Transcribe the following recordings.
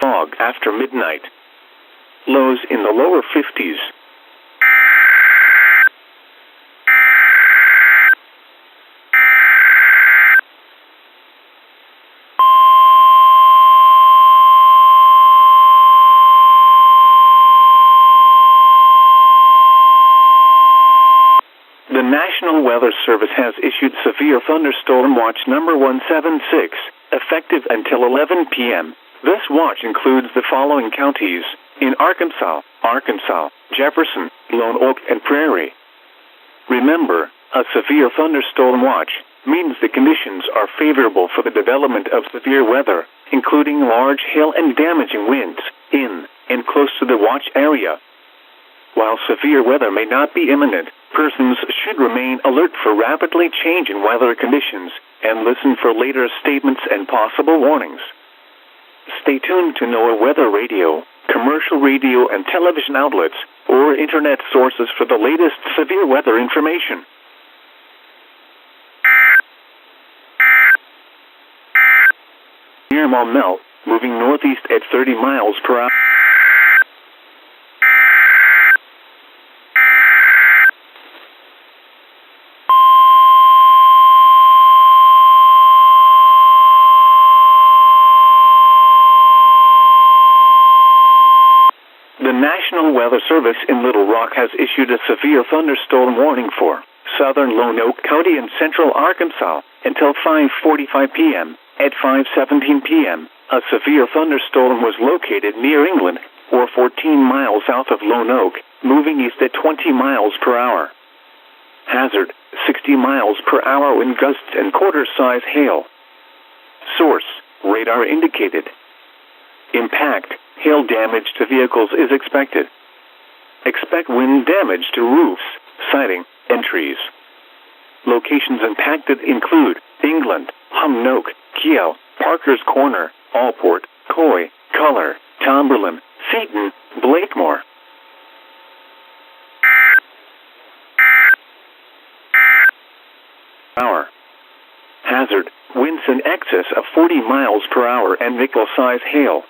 Fog after midnight. Lows in the lower 50s. The National Weather Service has issued Severe Thunderstorm Watch number 176, effective until 11 p.m. This watch includes the following counties: in Arkansas, Jefferson, Lone Oak, and Prairie. Remember, a severe thunderstorm watch means the conditions are favorable for the development of severe weather, including large hail and damaging winds, in and close to the watch area. While severe weather may not be imminent, persons should remain alert for rapidly changing weather conditions and listen for later statements and possible warnings. Stay tuned to NOAA weather radio, commercial radio and television outlets, or internet sources for the latest severe weather information. Near Maumelle, moving northeast at 30 miles per hour. The National Weather Service in Little Rock has issued a severe thunderstorm warning for southern Lone Oak County and central Arkansas until 5:45 p.m. At 5:17 p.m., a severe thunderstorm was located near England, or 14 miles south of Lone Oak, moving east at 20 miles per hour. Hazard: 60 miles per hour wind gusts and quarter-size hail. Source: radar indicated. Impact: hail damage to vehicles is expected. Expect wind damage to roofs, siding, and trees. Locations impacted include England, Humnoke, Kiel, Parker's Corner, Allport, Coy, Culler, Tomberlin, Seaton, Blakemore. Hour. Hazard: winds in excess of 40 miles per hour and nickel-size hail.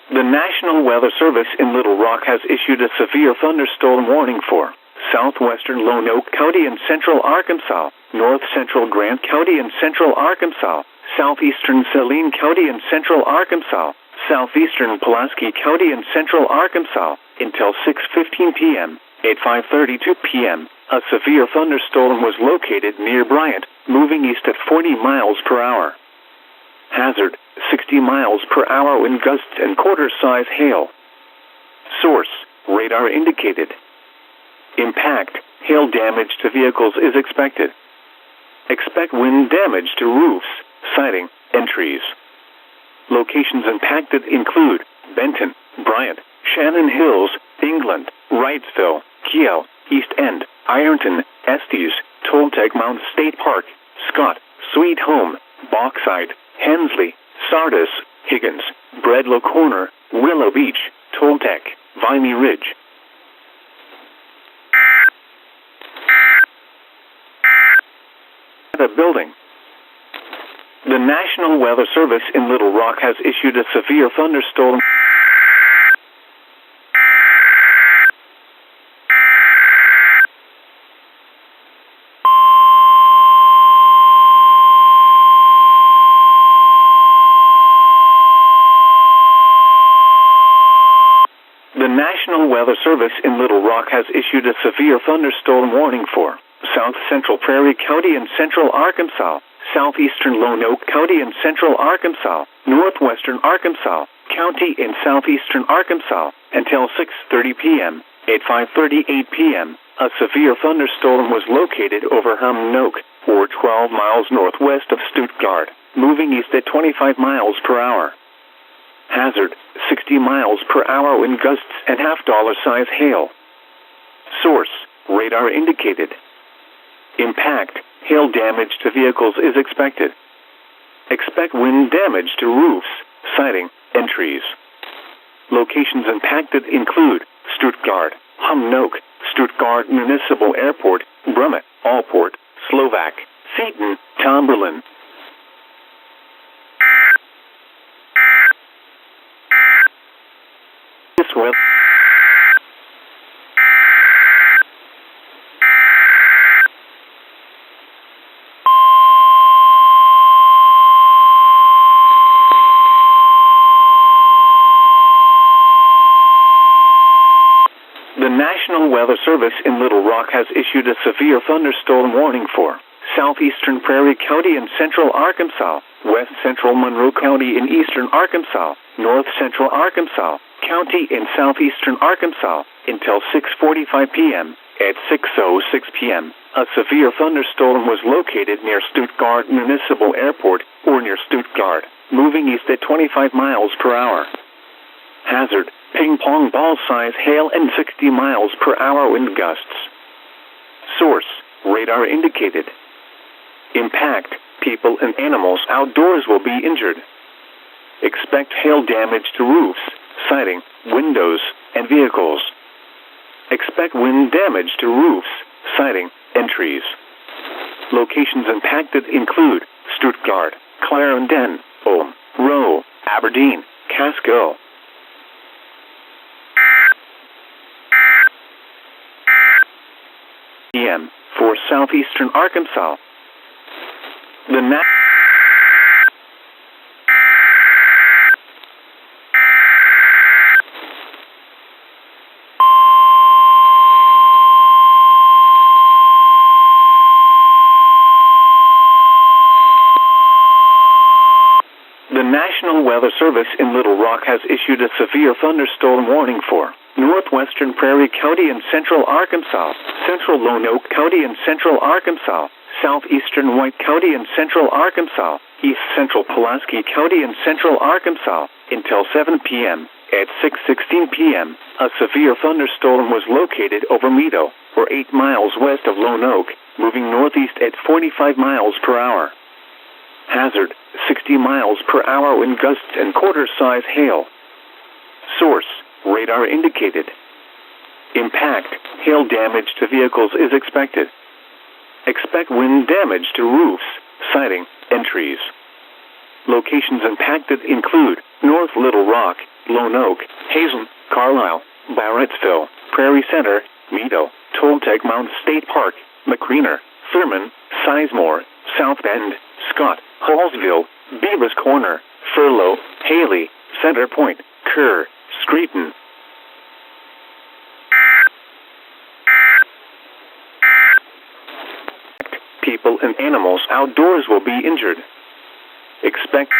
The National Weather Service in Little Rock has issued a severe thunderstorm warning for southwestern Lone Oak County and central Arkansas, north central Grant County and central Arkansas, southeastern Saline County and central Arkansas, southeastern Pulaski County and central Arkansas, until 6:15 p.m. At 5:32 p.m., a severe thunderstorm was located near Bryant, moving east at 40 miles per hour. Hazard: 60 miles per hour wind gusts and quarter-size hail. Source: radar indicated. Impact: hail damage to vehicles is expected. Expect wind damage to roofs, siding, and trees. Locations impacted include Benton, Bryant, Shannon Hills, England, Wrightsville, Kiel, East End, Ironton, Estes, Toltec Mountain State Park, Scott, Sweet Home, Bauxite, Hensley, Sardis, Higgins, Bredlow Corner, Willow Beach, Toltec, Vimy Ridge. The building. The National Weather Service in Little Rock has issued a severe thunderstorm. The National Weather Service in Little Rock has issued a severe thunderstorm warning for south central Prairie County and central Arkansas, southeastern Lone Oak County and central Arkansas, northwestern Arkansas County and southeastern Arkansas, until 6:30 p.m. At 5:38 p.m., a severe thunderstorm was located over Humnoke, or 12 miles northwest of Stuttgart, moving east at 25 miles per hour. Hazard: 60 miles per hour wind gusts and half-dollar-size hail. Source: radar indicated. Impact: hail damage to vehicles is expected. Expect wind damage to roofs, siding, and trees. Locations impacted include Stuttgart, Humnoke, Stuttgart Municipal Airport, Brummett, Allport, Slovak, Seaton, Tomberlin. This weather. The National Weather Service in Little Rock has issued a severe thunderstorm warning for southeastern Prairie County in central Arkansas, west central Monroe County in eastern Arkansas, north central Arkansas County in southeastern Arkansas until 6:45 p.m. At 6:06 p.m., a severe thunderstorm was located near Stuttgart Municipal Airport, or near Stuttgart, moving east at 25 miles per hour. Hazard: ping-pong ball-size hail and 60 miles per hour wind gusts. Source: radar indicated. Impact: people and animals outdoors will be injured. Expect hail damage to roofs, siding, windows, and vehicles. Expect wind damage to roofs, siding, and trees. Locations impacted include Stuttgart, Clarendon, Ulm, Rowe, Aberdeen, Casco. PM for southeastern Arkansas. The National Weather Service in Little Rock has issued a severe thunderstorm warning for northwestern Prairie County in central Arkansas, central Lone Oak County in central Arkansas, southeastern White County in central Arkansas, east central Pulaski County in central Arkansas, until 7 p.m. At 6:16 p.m., a severe thunderstorm was located over Meadow, or 8 miles west of Lone Oak, moving northeast at 45 miles per hour. Hazard: 60 miles per hour wind gusts and quarter-size hail. Source: radar indicated. Impact: hail damage to vehicles is expected. Expect wind damage to roofs, siding, and trees. Locations impacted include North Little Rock, Lone Oak, Hazen, Carlisle, Barrettsville, Prairie Center, Meadow, Toltec Mountain State Park, McCreener, Thurman, Sizemore, South Bend, Scott, Hallsville, Beavers Corner, Furlow, Haley, Center Point, Kerr, Screeton. People and animals outdoors will be injured. Expect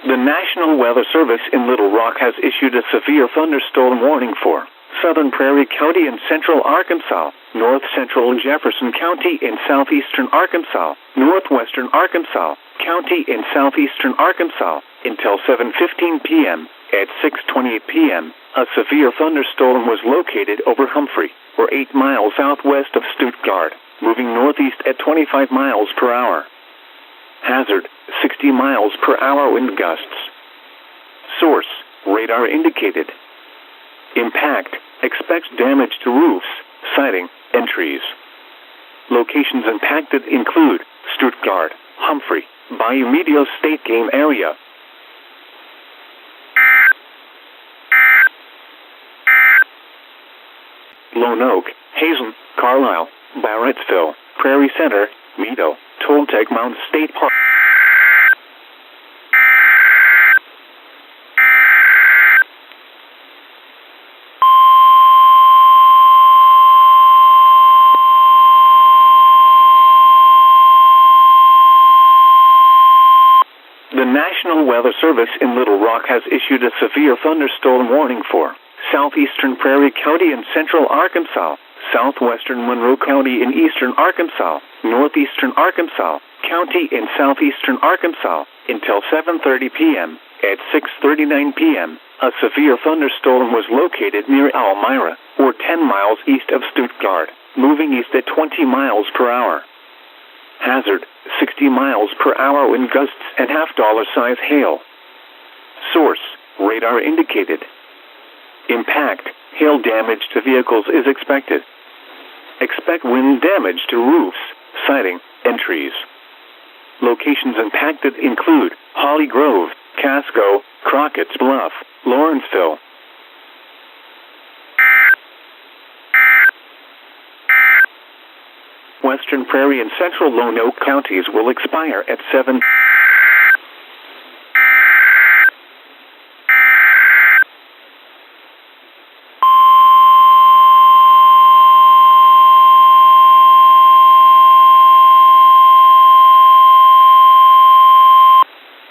The National Weather Service in Little Rock has issued a severe thunderstorm warning for southern Prairie County in central Arkansas, north central Jefferson County in southeastern Arkansas, northwestern Arkansas County in southeastern Arkansas, until 7:15 p.m. At 6:28 p.m., a severe thunderstorm was located over Humphrey, or 8 miles southwest of Stuttgart, moving northeast at 25 miles per hour. Hazard: 60 miles per hour wind gusts. Source: radar indicated. Impact: expect damage to roofs, siding, and trees. Locations impacted include Stuttgart, Humphrey, Bayou Medio State Game Area. Lone Oak, Hazen, Carlisle, Barrettsville, Prairie Center, Meadow, Toltec Mountain State Park. The National Weather Service in Little Rock has issued a severe thunderstorm warning for southeastern Prairie County in central Arkansas, southwestern Monroe County in eastern Arkansas, northeastern Arkansas County in southeastern Arkansas, until 7:30 p.m. At 6:39 p.m., a severe thunderstorm was located near Elmira, or 10 miles east of Stuttgart, moving east at 20 miles per hour. Hazard, 60 miles per hour wind gusts and $half-size hail. Source, radar indicated. Impact, hail damage to vehicles is expected. Expect wind damage to roofs, siding, and trees. Locations impacted include Holly Grove, Casco, Crockett's Bluff, Lawrenceville. Western Prairie and Central Lonoke counties will expire at 7.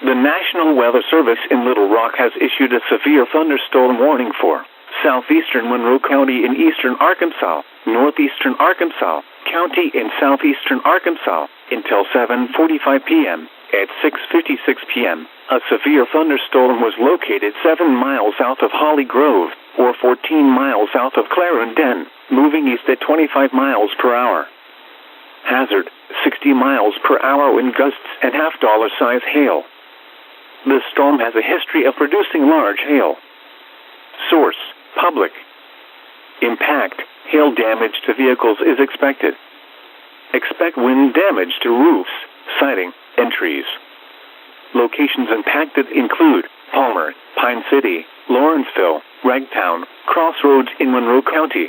The National Weather Service in Little Rock has issued a severe thunderstorm warning for southeastern Monroe County in eastern Arkansas, northeastern Arkansas, County in southeastern Arkansas, until 7:45 p.m. At 6:56 p.m., a severe thunderstorm was located 7 miles south of Holly Grove, or 14 miles south of Clarendon, moving east at 25 miles per hour. Hazard, 60 miles per hour wind gusts and $half-size hail. The storm has a history of producing large hail. Source, public. Impact, hail damage to vehicles is expected. Expect wind damage to roofs, siding, and trees. Locations impacted include Palmer, Pine City, Lawrenceville, Ragtown, Crossroads in Monroe County.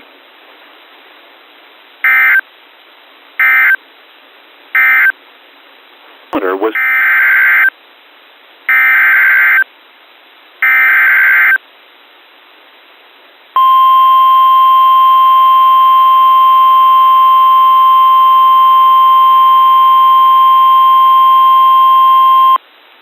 Water was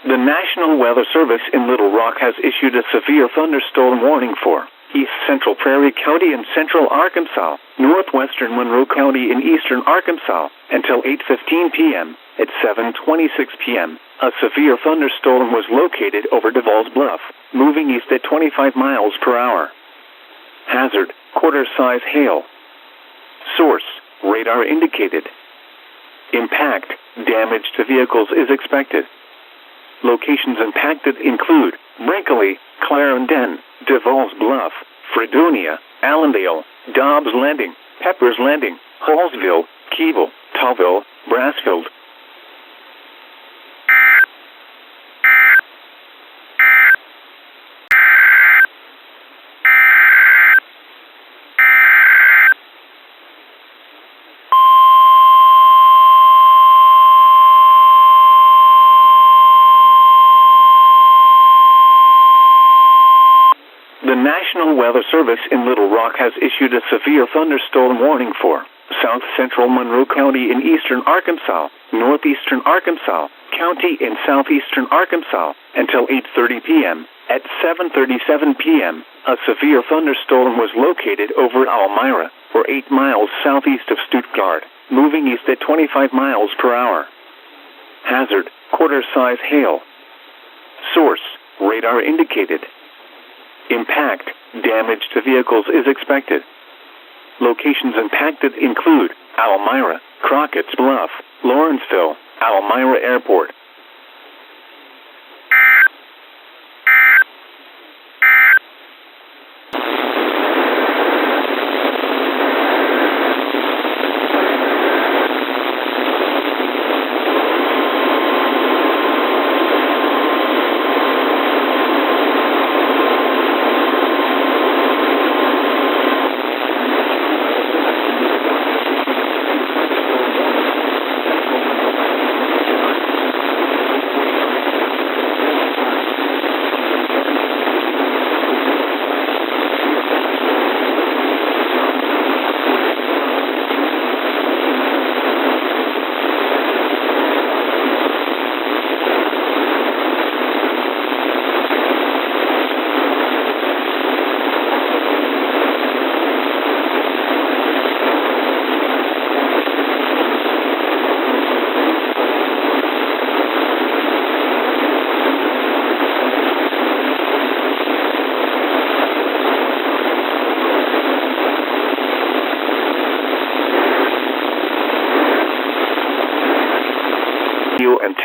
The National Weather Service in Little Rock has issued a severe thunderstorm warning for East Central Prairie County in central Arkansas, northwestern Monroe County in eastern Arkansas, until 8:15 p.m. At 7:26 p.m., a severe thunderstorm was located over Devall's Bluff, moving east at 25 miles per hour. Hazard, quarter-size hail. Source, radar indicated. Impact, damage to vehicles is expected. Locations impacted include Brinkley, Clarendon, Devall's Bluff, Fredonia, Allendale, Dobbs Landing, Peppers Landing, Hallsville, Keeble, Tallville, Brassfield. The National Weather Service in Little Rock has issued a severe thunderstorm warning for south central Monroe County in eastern Arkansas, northeastern Arkansas, County in southeastern Arkansas, until 8:30 p.m. At 7:37 p.m., a severe thunderstorm was located over Elmira, or 8 miles southeast of Stuttgart, moving east at 25 miles per hour. Hazard, quarter-size hail. Source, radar indicated. Impact, damage to vehicles is expected. Locations impacted include Elmira, Crockett's Bluff, Lawrenceville, Elmira Airport.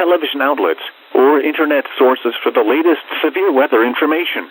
television outlets, or internet sources for the latest severe weather information.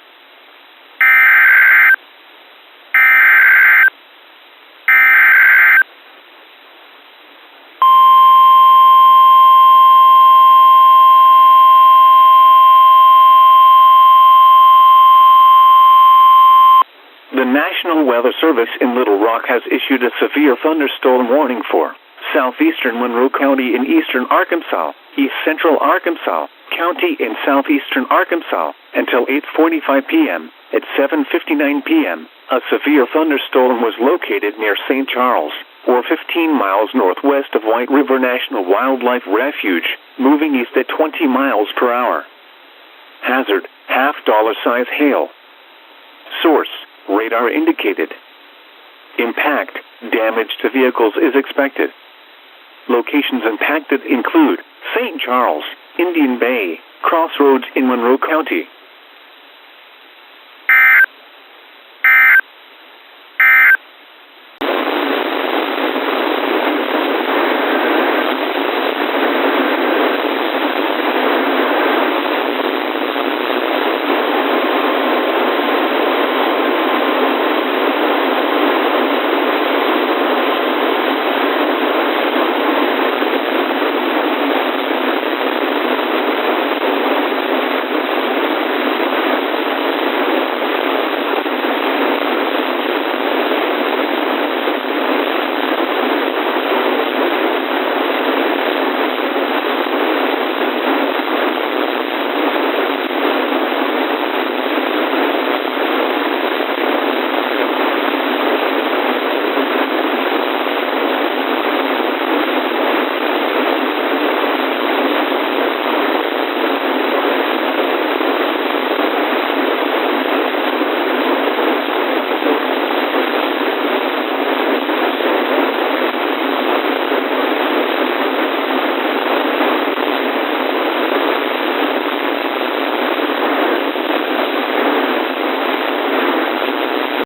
The National Weather Service in Little Rock has issued a severe thunderstorm warning for southeastern Monroe County in eastern Arkansas, east central Arkansas County in southeastern Arkansas, until 8:45 p.m. At 7:59 p.m., a severe thunderstorm was located near St. Charles, or 15 miles northwest of White River National Wildlife Refuge, moving east at 20 miles per hour. Hazard, $half-size hail. Source, radar indicated. Impact, damage to vehicles is expected. Locations impacted include St. Charles, Indian Bay, Crossroads in Monroe County,